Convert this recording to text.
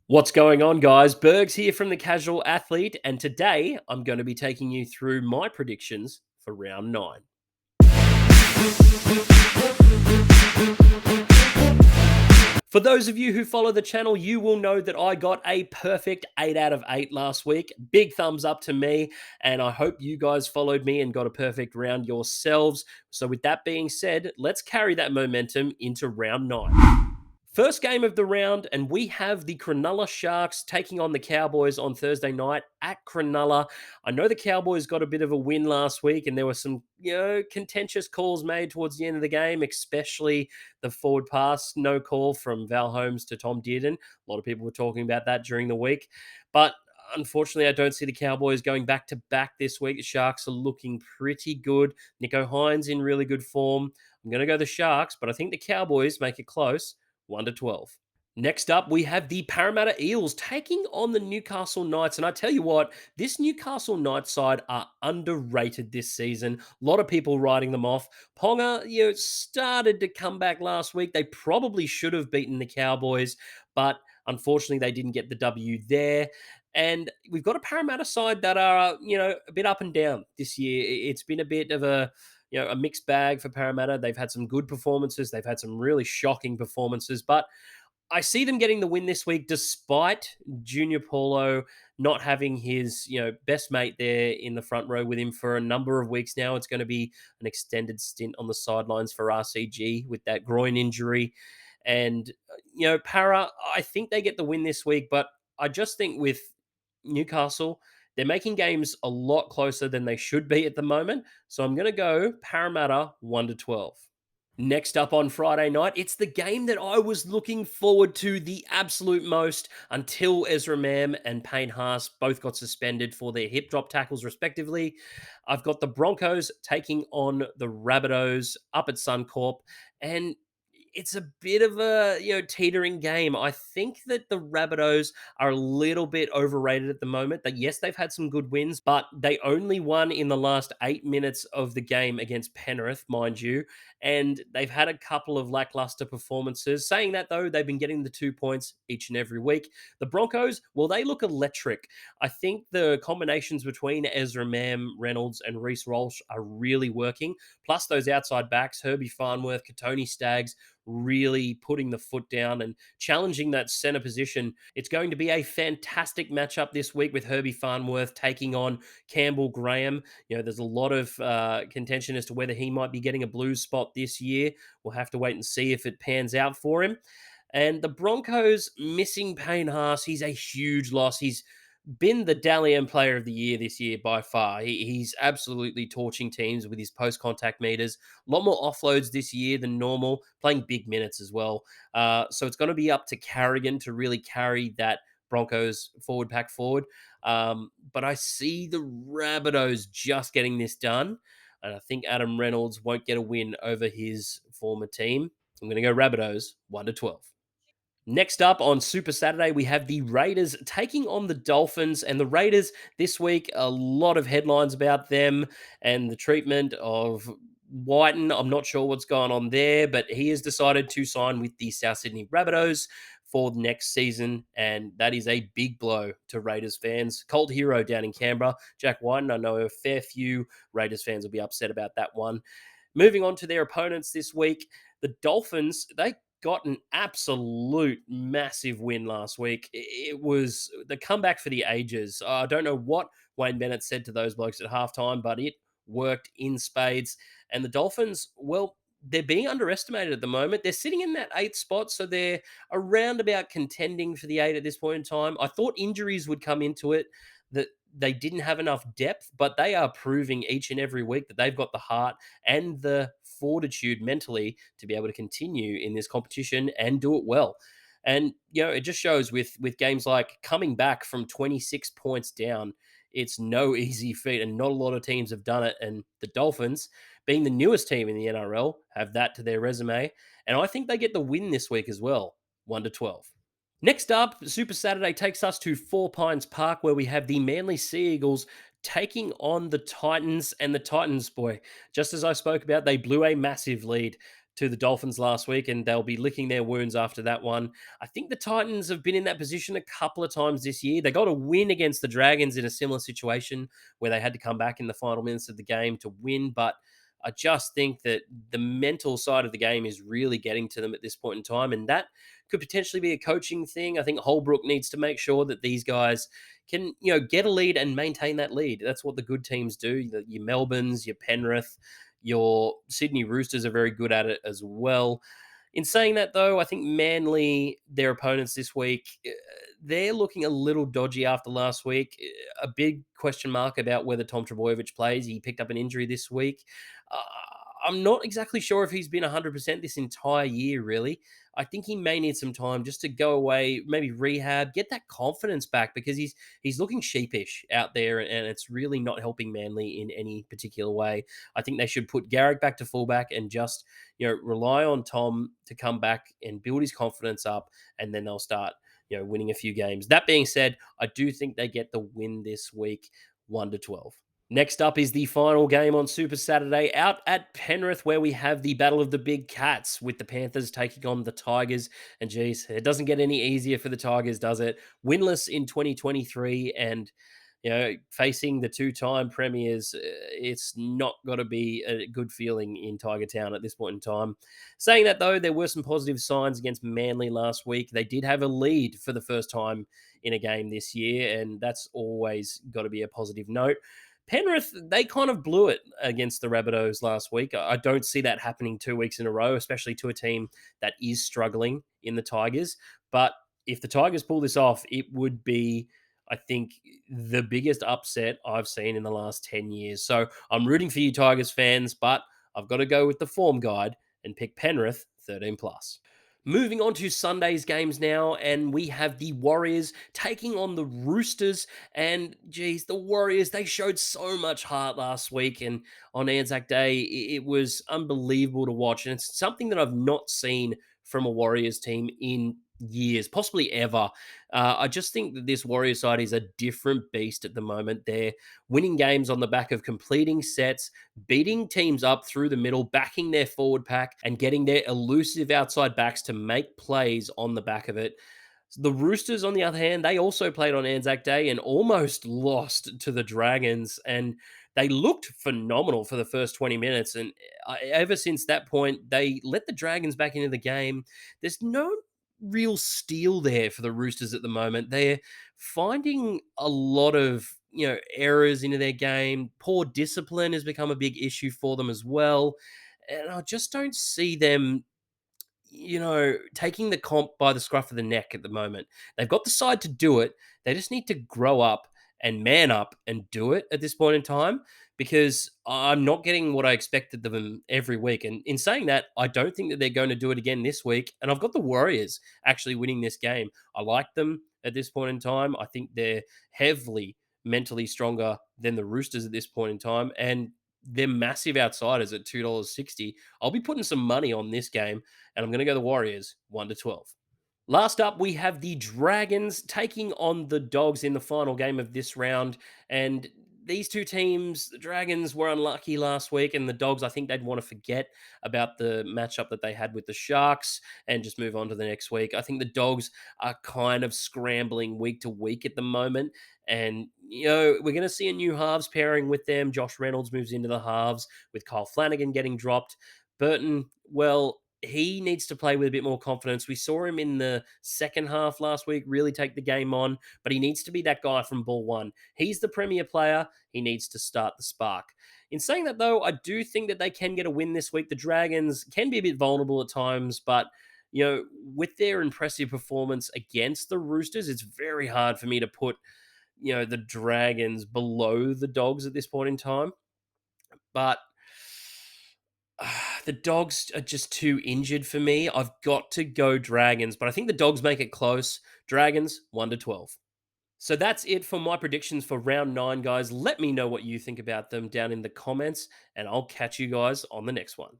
What's going on, guys? Bergs here from the Casual Athlete, and today I'm going to be taking you through my predictions for round nine. For those of you who follow the channel, you will know that I got a perfect 8 out of 8 last week. Big thumbs up to me, and I hope you guys followed me and got a perfect round yourselves. So, with that being said, let's carry that momentum into round nine. First game of the round, and we have the Cronulla Sharks taking on the Cowboys on Thursday night at Cronulla. I know the Cowboys got a bit of a win last week, and there were some, contentious calls made towards the end of the game, especially the forward pass, no call from Val Holmes to Tom Dearden. A lot of people were talking about that during the week, but unfortunately, I don't see the Cowboys going back to back this week. The Sharks are looking pretty good. Nico Hines in really good form. I'm going to go the Sharks, but I think the Cowboys make it close. 1 to 12. Next up, we have the Parramatta Eels taking on the Newcastle Knights. And I tell you what, this Newcastle Knights side are underrated this season. A lot of people writing them off. Ponga, started to come back last week. They probably should have beaten the Cowboys, but unfortunately, they didn't get the W there. And we've got a Parramatta side that are, a bit up and down this year. It's been a bit of a mixed bag for Parramatta. They've had some good performances. They've had some really shocking performances, but I see them getting the win this week despite Junior Paulo not having his, best mate there in the front row with him for a number of weeks now. It's going to be an extended stint on the sidelines for RCG with that groin injury. And, Para, I think they get the win this week, but I just think with Newcastle, they're making games a lot closer than they should be at the moment. So I'm going to go Parramatta 1 to 12. Next up on Friday night, it's the game that I was looking forward to the absolute most until Ezra Mam and Payne Haas both got suspended for their hip drop tackles, respectively. I've got the Broncos taking on the Rabbitohs up at Suncorp, and it's a bit of a teetering game. I think that the Rabbitohs are a little bit overrated at the moment. That yes, they've had some good wins, but they only won in the last 8 minutes of the game against Penrith, mind you, and they've had a couple of lackluster performances. Saying that though, they've been getting the 2 points each and every week. The Broncos, well, they look electric. I think the combinations between Ezra Mam, Reynolds, and Reece Walsh are really working. Plus those outside backs, Herbie Farnworth, Katoni Staggs, really putting the foot down and challenging that center position. It's going to be a fantastic matchup this week with Herbie Farnworth taking on Campbell Graham. There's a lot of contention as to whether he might be getting a Blues spot this year. We'll have to wait and see if it pans out for him. And the Broncos missing Payne Haas, he's a huge loss. He's been the Dally M player of the year this year by far. He's absolutely torching teams with his post contact meters. A lot more offloads this year than normal, playing big minutes as well. So it's going to be up to Carrigan to really carry that Broncos forward pack forward. But I see the Rabbitohs just getting this done. And I think Adam Reynolds won't get a win over his former team. I'm going to go Rabbitohs 1 to 12. Next up on Super Saturday, we have the Raiders taking on the Dolphins. And the Raiders this week, a lot of headlines about them and the treatment of Whiten. I'm not sure what's going on there, but he has decided to sign with the South Sydney Rabbitohs for next season. And that is a big blow to Raiders fans. Cult hero down in Canberra, Jack Whiten. I know a fair few Raiders fans will be upset about that one. Moving on to their opponents this week, the Dolphins, they got an absolute massive win last week. It was the comeback for the ages. I don't know what Wayne Bennett said to those blokes at halftime, but it worked in spades. And the Dolphins, well, they're being underestimated at the moment. They're sitting in that eighth spot, so they're around about contending for the eight at this point in time. I thought injuries would come into it, that they didn't have enough depth, but they are proving each and every week that they've got the heart and the fortitude mentally to be able to continue in this competition and do it well. And it just shows with games like coming back from 26 points down, it's no easy feat, and not a lot of teams have done it. And the Dolphins, being the newest team in the NRL, have that to their resume. And I think they get the win this week as well, 1 to 12. Next up, Super Saturday takes us to Four Pines Park, where we have the Manly Sea Eagles taking on the Titans. And the Titans, boy, just as I spoke about, they blew a massive lead. to the Dolphins last week, and they'll be licking their wounds after that one. I think the Titans have been in that position a couple of times this year. They got a win against the Dragons in a similar situation where they had to come back in the final minutes of the game to win, but I just think that the mental side of the game is really getting to them at this point in time, and that could potentially be a coaching thing. I think Holbrook needs to make sure that these guys can, get a lead and maintain that lead. That's what the good teams do. Your Melbournes, your Penrith, your Sydney Roosters are very good at it as well. In saying that, though, I think Manly, their opponents this week, they're looking a little dodgy after last week. A big question mark about whether Tom Trbojevic plays. He picked up an injury this week. Uh, I'm not exactly sure if he's been 100% this entire year, really. I think he may need some time just to go away, maybe rehab, get that confidence back because he's looking sheepish out there, and it's really not helping Manly in any particular way. I think they should put Garrick back to fullback and just rely on Tom to come back and build his confidence up, and then they'll start winning a few games. That being said, I do think they get the win this week, 1-12. Next up is the final game on Super Saturday out at Penrith, where we have the Battle of the Big Cats with the Panthers taking on the Tigers. And geez, it doesn't get any easier for the Tigers, does it? Winless in 2023 and facing the two-time premiers, it's not got to be a good feeling in Tiger Town at this point in time. Saying that, though, there were some positive signs against Manly last week. They did have a lead for the first time in a game this year, and that's always got to be a positive note. Penrith, they kind of blew it against the Rabbitohs last week. I don't see that happening 2 weeks in a row, especially to a team that is struggling in the Tigers. But if the Tigers pull this off, it would be, I think, the biggest upset I've seen in the last 10 years. So I'm rooting for you Tigers fans, but I've got to go with the form guide and pick Penrith 13 plus. Moving on to Sunday's games now, and we have the Warriors taking on the Roosters. And geez, the Warriors, they showed so much heart last week, and on Anzac Day, it was unbelievable to watch. And it's something that I've not seen from a Warriors team in years, possibly ever. I just think that this Warriors side is a different beast at the moment. They're winning games on the back of completing sets, beating teams up through the middle, backing their forward pack, and getting their elusive outside backs to make plays on the back of it. The Roosters, on the other hand, they also played on Anzac Day and almost lost to the Dragons, and they looked phenomenal for the first 20 minutes. And ever since that point, they let the Dragons back into the game. There's no real steal there for the Roosters at the moment. They're finding a lot of errors into their game. Poor discipline has become a big issue for them as well. And I just don't see them taking the comp by the scruff of the neck at the moment. They've got the side to do it. They just need to grow up and man up and do it at this point in time because I'm not getting what I expected of them every week. And in saying that, I don't think that they're going to do it again this week. And I've got the Warriors actually winning this game. I like them at this point in time. I think they're heavily mentally stronger than the Roosters at this point in time. And they're massive outsiders at $2.60. I'll be putting some money on this game, and I'm going to go the Warriors 1-12. Last up, we have the Dragons taking on the Dogs in the final game of this round. And these two teams, the Dragons were unlucky last week, and the Dogs, I think they'd want to forget about the matchup that they had with the Sharks and just move on to the next week. I think the Dogs are kind of scrambling week to week at the moment. And, we're going to see a new halves pairing with them. Josh Reynolds moves into the halves with Kyle Flanagan getting dropped. Burton, well, he needs to play with a bit more confidence. We saw him in the second half last week really take the game on, but he needs to be that guy from ball one. He's the premier player. He needs to start the spark. In saying that, though, I do think that they can get a win this week. The Dragons can be a bit vulnerable at times, but with their impressive performance against the Roosters, it's very hard for me to put the Dragons below the Dogs at this point in time. But the Dogs are just too injured for me. I've got to go Dragons, but I think the Dogs make it close. Dragons 1-12. So that's it for my predictions for round 9, guys. Let me know what you think about them down in the comments, and I'll catch you guys on the next one.